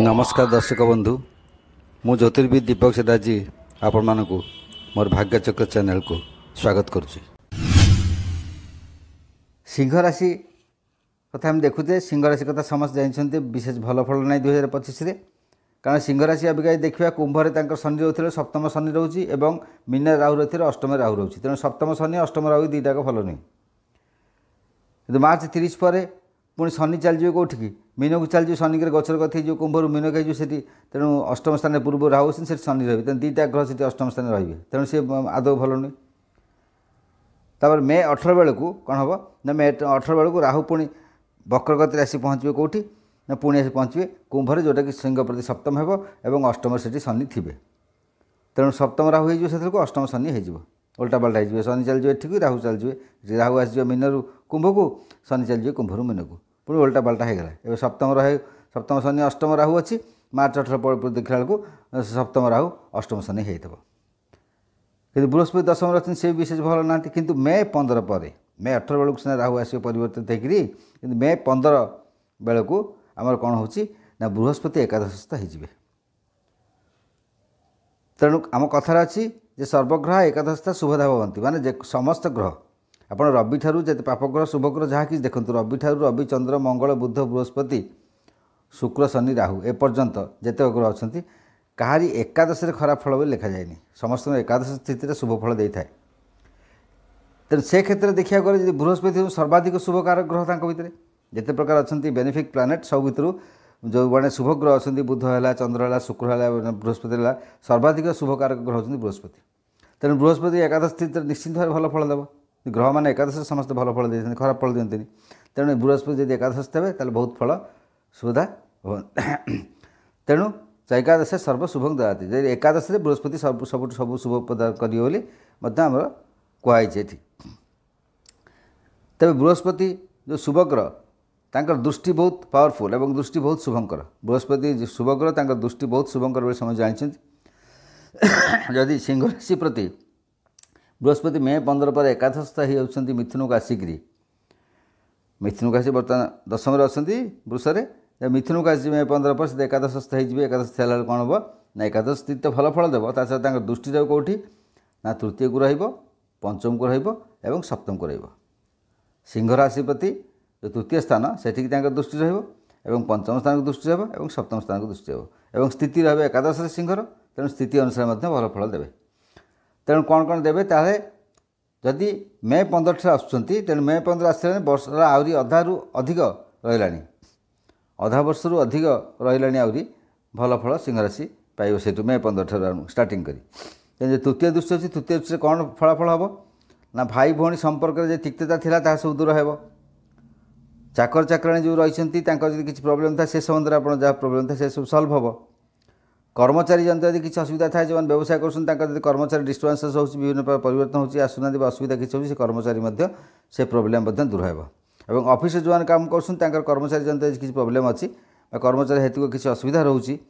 नमस्कार दर्शक बंधु मु ज्योतिर्विद दीपक सेदाजी आपण मानक मोर भाग्यचक्र चैनल को स्वागत करुच्ची। सिंह राशि कथा हम देखुचे। सिंह राशि कथा समस्त जानते विशेष भल फल ना 2025 कारण सिंह राशि अबिका देखा कुंभरे शनि रोथे सप्तम शनि रोचे और मीन राहु रोथे अष्टम राहु रोचे तेणु सप्तम शनि अष्टम राहु दुईटाक भल नुहे। मार्च 30 पर पुणी शनि चलि कौटिकी मीन को चलि शनि गचर कथी जो कुंभर मीन कही से तेणु अष्टम स्थान पूर्व राहु से शनि रही तेणु दुईटा ग्रह से अष्टम स्थान रे तेणु सी आदौ भल नुहे। तापर मे 18 बेलू कौन हम ना मे 18 बेलू राहु पुणी वक्रगति आसी पहुँचे कौटी ना पुणी आसी पहुँचे कुंभर जोटा कि सिंह प्रति सप्तम हो अष्टम से शनि थे तेणु सप्तम राहु हो अष्टम शनि हो उल्टा पाल्टा हो शनि चलि एठिक राहु चलि राहु आसी मीन कुंभ को शनि चलि कुंभ मीन को पुणी उल्टा पाल्टा होगला। ए सप्तम शनि अष्टम राहु अच्छी मार्च 18 देखला बेलू सप्तम राहु अष्टम शनि हो कि बृहस्पति दशम रही से विशेष भल ना कि मे 15 पर मे 18 बेलू सीना राहु आस परिवर्तित होकर मे 15 बेलू आमर कौन हो बृहस्पति एकादशस्थ हो तेणु आम कथार अच्छी जे सर्वग्रह एकादशता शुभदा भवंती माने समस्त ग्रह आप रवि ठारू जब पापग्रह शुभग्रह जहाँ कि देखो रवि ठारू रवि चंद्र मंगल बुध बृहस्पति शुक्र शनि राहु एपर्यंत जिते ग्रह अच्छा कहारी एकादश खराब फल भी लिखा जाए समस्त एकादश स्थिति शुभ फल दे था तेणु से क्षेत्र में देखा गले बृहस्पति सर्वाधिक शुभकारक ग्रह तक भितर जिते प्रकार अच्छा बेनिफिक प्लानेट सब भितर जो मैंने शुभ ग्रह अच्छा बुध है चंद्र है शुक्र है बृहस्पति है सर्वाधिक शुभकारक ग्रह अच्छा बृहस्पति तेणु बृहस्पति एकादश स्थिति निश्चित भाव भल फल देव ग्रह मैंने एकादश समस्त भल फल दे खराब फल दिखती तेणु बृहस्पति जब एकादश थे ताल बहुत फल सुविधा तेणु एकादश सर्वशुभं ददाति एकादश बृहस्पति सब शुभ पदार्थ करें कहुई तेज बृहस्पति जो शुभग्रह तांकर दृष्टि बहुत पावरफुल और दृष्टि बहुत शुभंकर बृहस्पति शुभग्रह तांकर दृष्टि बहुत शुभंकर बोली समझ जानते जदि सिंह राशि प्रति बृहस्पति मे 15 पर एकादशस्थ होती मिथुन को आसिक मिथुन को आसी बर्तमान दशम अच्छा वृषे मिथुन को आसी मे 15 पर से एकादशस्थ हो एकादश है कौन हम ना एकादश स्थिति तो भल फल देव सहित दृष्टि रही कौटी ना तृतीय को पंचम को रहा सप्तम को रहा सिंह राशि प्रति जो तृतीय स्थान से दृष्टि रही पंचम स्थान को दृष्टि रहा सप्तम स्थान को दृष्टि रहा स्थिति रहा एकादश सिंहर तेणु स्थिति अनुसार भल फल देवे तेणु कौन कौन देवे ताहे जदि मे 15 ठार आसुँच तेणु मे 15 आसने वर्ष आहरी अधारू अधिक रहा अधा वर्ष रु अधिक रहा आहरी भल फल सिंह राशि पाइब से मे 15 ठार स्टार्टिंग करी तृतीय दृष्टि अच्छी तृतीय दृष्टि कौन फलाफल हम ना भाई भौणी संपर्क में तिक्तता था सब दूर हो चाकर चाकराणी जो रही किसी प्रोब्लेम था से संबंध में आप जहाँ प्रोब्लेम था से सब सल्व हम कर्मचारी जन यदि किसी असुविधा था जो व्यवसाय कर कर्मचारी डिस्टर्बांसेस हो विभिन्न प्रकार परिवर्तन हो आसुना असुविधा किसी हो कर्मचारी से प्रोब्लेम दूर हो ऑफिस जो मैंने काम कर कर्मचारी जन किसी प्रोब्लेम अच्छी कर्मचारी हेतु किसी असुविधा रोचे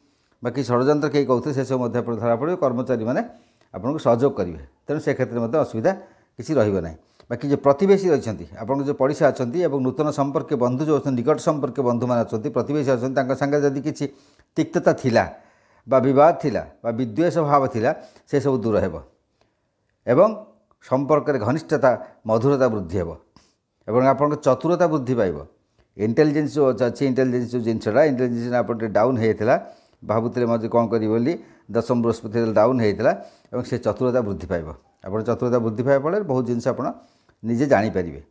कि षड्यंत्र कहीं कहते से सब धरा पड़े कर्मचारी मैंने आपको सहयोग करेंगे तेणु से क्षेत्र में असुविधा किसी रही बाकी जो प्रतिवेशी रही आपन जो पड़ोसा अच्छा नूतन संपर्क बंधु जो अच्छे निकट संपर्क बंधु मैंने अच्छा प्रतिवेशी अच्छा सागे जदि किसी तिक्तता थिला बा विवाद थिला बा विद्वेष भाव थिला से सब दूर हो एवं संपर्क घनिष्ठता मधुरता वृद्धि हो एवं आपन चतुरता वृद्धि पाइब इंटेलिजेंस जो अच्छी इंटेलिजेंस जो जिनसा इंटेलिजेंस आप डाउन होता भावुले मजे कौन करी बोली दशम बृहस्पति डाउन होता और से चतुरता वृद्धि पाइब आप चतुरता वृद्धि पाइबा फल बहुत जिन आप निजे जानीपारे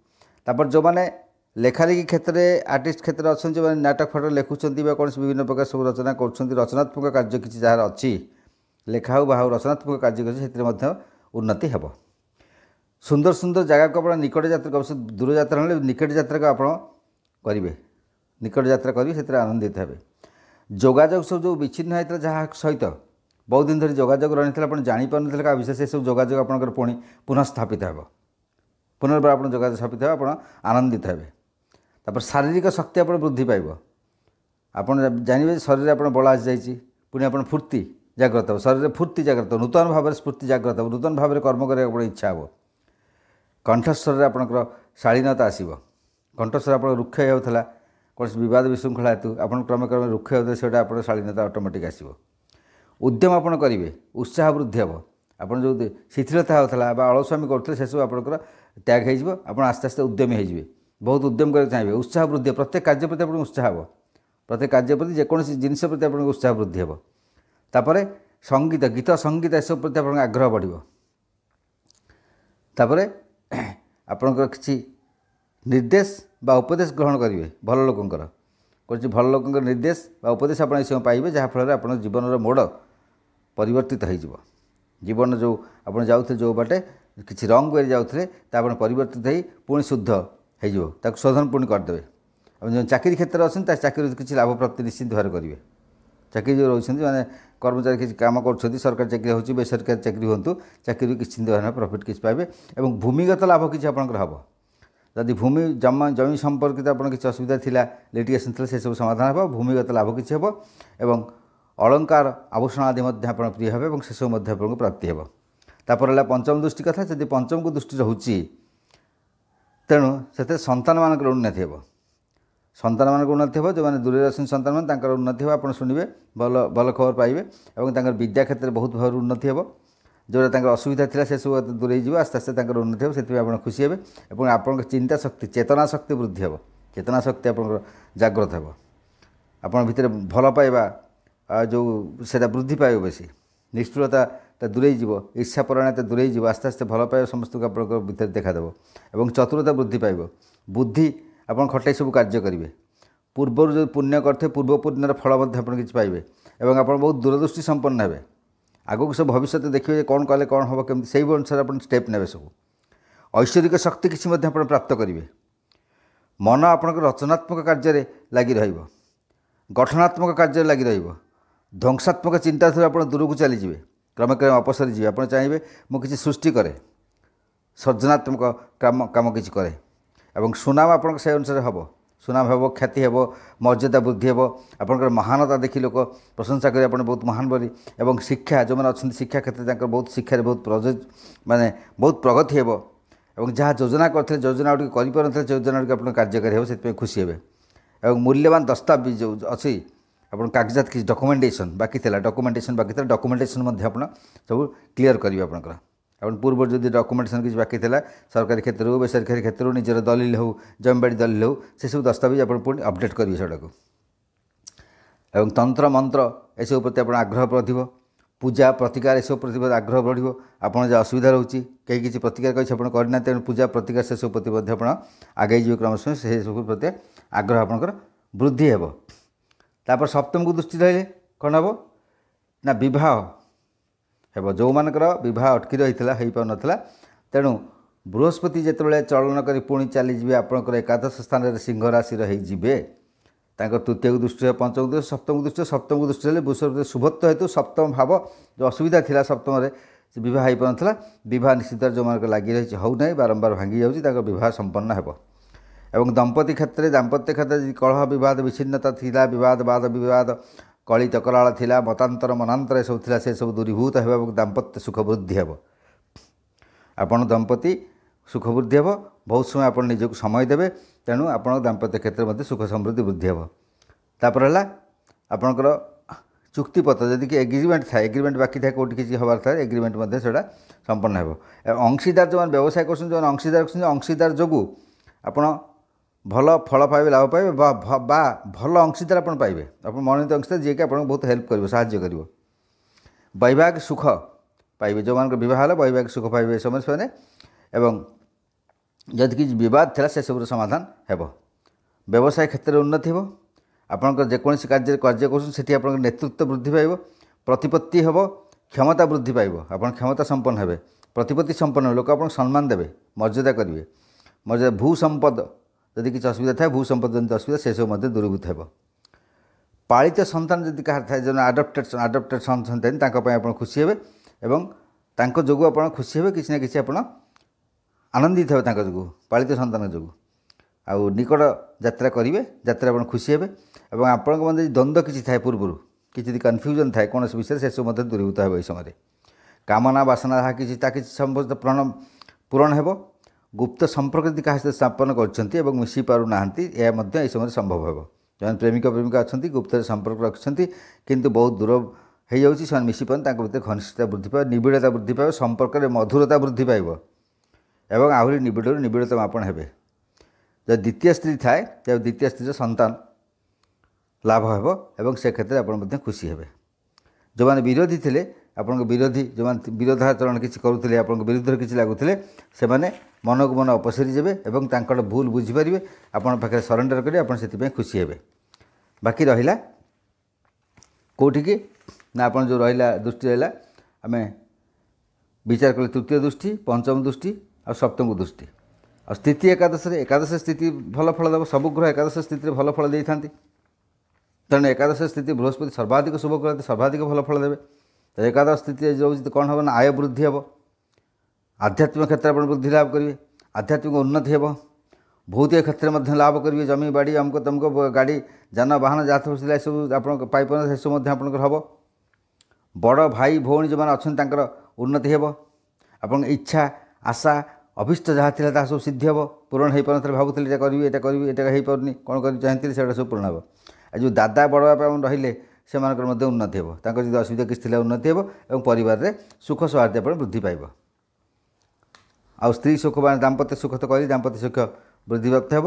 तापर जो मैंने लेखालेखी क्षेत्र में आर्टिस्ट क्षेत्र अच्छा जो नाटक फाटक लिखुंट कौन विभिन्न प्रकार सब रचना कर रचनात्मक कार्य किसी जहाँ अच्छी लेखा हो बा रचनात्मक कार्य से उन्नति हे सुंदर सुंदर जगह को आप निकट यात्रा दूर यात्रा ना निकट यात्रा को आप करेंगे निकट यात्रा करेंगे से आनंदित हे जोगाजोग सब जो विच्छिन्न होता जहाँ सहित बहुत दिन धरी जोगाजोग रही था आप जापारे क्या विषय से सब जोगाजोग आपंकर पुणी पुनः स्थापित हो पुनर्बार आप जोगाजोग स्थापित हो आप आनंदित हे तापर शारीरिक शक्ति आप वृद्धि पाइब आप जानवे शरीर आप बल आसी जाइए पुणी आप फूर्ति जाग्रत हो शरीर फूर्ति जाग्रत हो नूतन भाव में स्फूर्ति जाग्रत हो नूतन भाव में कर्म करने इच्छा हो कंठस्वर आपंकर शालीनता आसो कंठस्वर आप रुक्ष होता कौन बद विशृंखला हेतु आप क्रमे क्रमे रुक्ष होते से आप शालीनता ऑटोमेटिक आसो। उद्यम आपड़ करेंगे उत्साह वृद्धि हे आप जो शिथिलता होता अलस्वामी करते से सब आपंकर त्याग हो आस्ते आस्ते उद्यमी हो बहुत उद्यम कर चाहिए उत्साह वृद्धि प्रत्येक कार्य प्रति आप उत्साह हे प्रत्येक कार्य प्रति जेकोसी जिनस प्रति आप उत्साह वृद्धि हे तापर संगीत गीत संगीत ए सब प्रति आप आग्रह बढ़ तापर आपणकर किसी निर्देश बा उपदेश ग्रहण करेंगे भल लोकंर कौन भल लोक निर्देश बा उपदेश आप पाइबे जहाँफल आप जीवन मोड़ परिवर्तित हो जीवन जो आप जाऊे जो बाटे किसी रंग वे जाऊे तो परिवर्तित हो पुणी शुद्ध हो शोधन पुणी करदे जो चाकरी क्षेत्र में अच्छे चाकरी किसी लाभ प्राप्ति निश्चित भाव करेंगे चाकरी जो रोच मैंने कर्मचारी किसी कम कर सरकारी चाकरी हो बेसरकारी चाकरी हूँ चाकरी किसी भाव प्रॉफिट किसी पाइबे और भूमिगत लाभ किसी आपंकर हम जदि भूमि जमी संपर्कित आप किसी असुविधा थिला लिटिगेशन थी से सब समाधान हो भूमिगत लाभ किसी हे और अलंकार आभूषण आदि आप प्रिय हे और से सब आपको प्राप्ति हे तापर पंचम दृष्टि कथा जब पंचम को दृष्टि रोचे तेणु से संतान मानक उन्नति हे संतान मानक उन्नति हे जो मैंने दूर अच्छे संतान मान उन्नति हो आप शुणवे भल भल खबर पाइबे और विद्या क्षेत्र में बहुत भाव उन्नति हे जो असुविधा था से सब दूरे जी आस्ते आस्ते उन्नति हो से आप खुशी हे और आप चिंता शक्ति चेतना शक्ति वृद्धि हे चेतना शक्ति आप जागृत हे आप भितर भल पाइबा जो से वृद्धि पाइब बेसी निष्ठुरता दूरे जीव ईर्षा परायणता दूरे जीव आस्ते आस्ते भल पाइबा समस्त को आप भीतर देखादेव और चतुरता वृद्धि पाइब बुद्धि आप खटाई सब कार्य करेंगे पूर्वर जो पुण्य करते पूर्व पुण्यर फल किसी पाइबे और आप बहुत दूरदृष्टि संपन्न हे आगक सब भविष्य देखिए कौन कले कौन हम कमी से अनुसार आप स्टेप ने सब ऐश्वरिक शक्ति किसी प्राप्त करेंगे मन आपंकर रचनात्मक कार्य लगी गठनात्मक कार्य लगी ध्वंसात्मक चिंता आप दूर को चलीजे क्रमे क्रमे अपसरी जी आप चाहिए मु किसी सृष्टि करे सर्जनात्मक काम काम किसी करे और सुनाम आप से अनुसार हम सुनाम हे ख्याति हे मर्यादा वृद्धि हे आपंकर महानता देखी लोक प्रशंसा करें आप बहुत महान बोली और शिक्षा जो मैंने अच्छा शिक्षा क्षेत्र बहुत शिक्षार बहुत माने बहुत प्रगति हे और जहाँ योजना करते योजना गुड़ी कर योजना गुड़ी आप कार्यकारी हो से खुशी हे और मूल्यवान दस्तावेज जो अच्छी आप कागजात किसी डॉक्यूमेंटेशन बाकी था डॉक्यूमेंटेशन आप सब क्लीयर करेंगे आपंकर आप पूर्व जब डॉक्यूमेंटेशन किसी बाकी था सरकारी क्षेत्र हो बेसरकारी क्षेत्र हो निजर दलिल हो जमीबाड़ी दलिल हो से सब दस्तावेज आप पुणी अपडेट करेंगे सेटा और तंत्र मंत्र एसब प्रति आप आग्रह बढ़ पूजा प्रतिकार एसब प्रति आग्रह बढ़ आप असुविधा रोचे कहीं किसी प्रतिकार कही आप करना तेणु पूजा प्रतिकार से सब प्रति आप आगे जी क्रमश से सब प्रति आग्रह आपंकर वृद्धि हे तापर सप्तम को दृष्टि रही कौन हम ना विवाह हे जो मानकर विवाह अटकी रही हो पार नाला तेणु बृहस्पति जिते चलन कर पुणी चलीजे आपंकर एकादश स्थान सिंह राशि होइए तृतीय को दृष्टि पंचम दृष्टि सप्तम को दृष्टि बृहस्पति शुभत्व हेतु सप्तम भाव जो असुविधा था सप्तम बहुत हो पार नाला बहुत निश्चित जो मानक लगी रही हो ना बारंबार भांगी जाऊँगी संपन्न हो एवं दंपति क्षेत्र दाम्पत्य क्षेत्र कलह विवाद विच्छिन्नता थिला विवाद वाद विवाद कली तकराल थिला मतांतर मनांतर सब थिला से सब दूरीभूत हे और दाम्पत्य सुख वृद्धि हे आपन दंपति सुख वृद्धि हे बहुत समय आप निजक समय देवे तेणु आप दाम्पत्य क्षेत्र में सुख समृद्धि वृद्धि हे तापर है आपणकर चुक्तिपत्र जदि कि एग्रीमेंट था एग्रीमेंट बाकी था कौट किसी हबार था एग्रीमेंट से संपन्न हो अंशीदार जो व्यवसाय कर अंशीदार अंशीदार जो आप भल फल पाइबे लाभ पाइबे भल अंशीदार आप पाइबे आप मनोनीत अंशीदार जी कि आपको बहुत हेल्प कर साहाय्य कर वैवाहिक सुख पाइबे जो मान बहुत वैवाहिक सुख पाइबे समय से एवं जदि किसी बद था से सब समाधान हो व्यवसाय क्षेत्र में उन्नति हो आपंकर जेकोसी कार्य कर नेतृत्व वृद्धि पाइब प्रतिपत्ति हम क्षमता वृद्धि पाइब आप क्षमता संपन्न हे प्रतिपत्ति संपन्न लोक आप सम्मान देवे मर्यादा करेंगे मर्यादा भू संपद जदि किसी असुविधा था भू संपद जमी असुविधा से सब दूरीभूत हो पालित संतान जदि कहार था जो आडप्टेड संतान आप खुशी हे और जो आप खुशी हे किसी ना कि आप आनंदित हे जो पालित संतान जो आउ निकट यात्रा करेंगे यात्रा आप खुशी हे और आपण मध्य द्वंद्व किसी थाए पूर्व किसी कन्फ्यूजन थाए कौन विषय से सब दूरीभूत हो समय कामना बासना जहाँ किसी संभव पूरण हो गुप्त संपर्क क्या स्थापन कर मिसी पार ना यह समय संभव हो। जो प्रेमिक प्रेमिका अच्छा गुप्त संपर्क रखिंट किंतु बहुत दूर हो जाऊँगी से मिशिपार भर घनिष्ठता वृद्धि पाए निबिड़ता वृद्धि पाए संपर्क में मधुरता वृद्धि पाइब एवं आहरी निबिड़तम आपण हे जब द्वितीय स्त्री थाए तब द्वितीय स्त्री संतान लाभ हो एवं से क्षेत्र में आप खुशी हे जो मैंने विरोधी थे आपण विरोधी जो विरोधाचरण किसी करुले आप विरुद्ध किसी लगुले से मन को मन अपसरी जाए और भूल बुझीपारे आपण पाखे सरेंडर करेंगे आप खुशी हे बाकी रहा कौटी की ना आप जो रहा दृष्टि रहा आम विचार कले तृतीय दृष्टि पंचम दृष्टि और सप्तम दृष्टि और स्थिति एकादश स्थिति भल फल देव सब ग्रह एकादश स्थिति भल फल दे था तेणु एकादश स्थिति बृहस्पति सर्वाधिक शुभ करते सर्वाधिक भल फल देवे तो एकादश स्थिति रोज कौन हम आय वृद्धि हे आध्यात्मिक क्षेत्र में वृद्धि लाभ करेंगे आध्यात्मिक उन्नति हे भौतिक क्षेत्र में लाभ करेंगे जमी बाड़ी अमुक तमुक गाड़ी जान बाहन जहाँ सब आप पाइपर सब हम बड़ भाई भौणी जो मैंने अच्छा उन्नति हे आप इच्छा आशा अभिष्ट जहाँ था सब सिद्धि हे पूरण हो पारे भावुली करी यहाँ हो पारनी कौन कर चाहती से सब पूरण हे जो दादा बड़ बापा रही से उन्नति हे जो असुविधा किसी उन्नति हे परिवार में सुख सौहार्द वृद्धि पाइब आ स्त्री सुख दाम्पत्य सुख तो कह दाम्पत्य सुख वृद्धि प्राप्त हे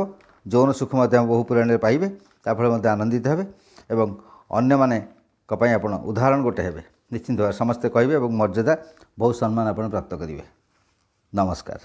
यौन सुख बहु परिमाण पाइबे ताफल आनंदित हे एवं अन्य माने आप उदाहरण गोटे हे निश्चिंत भाव समस्ते कहे मर्यादा बहुत सम्मान आप प्राप्त करेंगे। नमस्कार।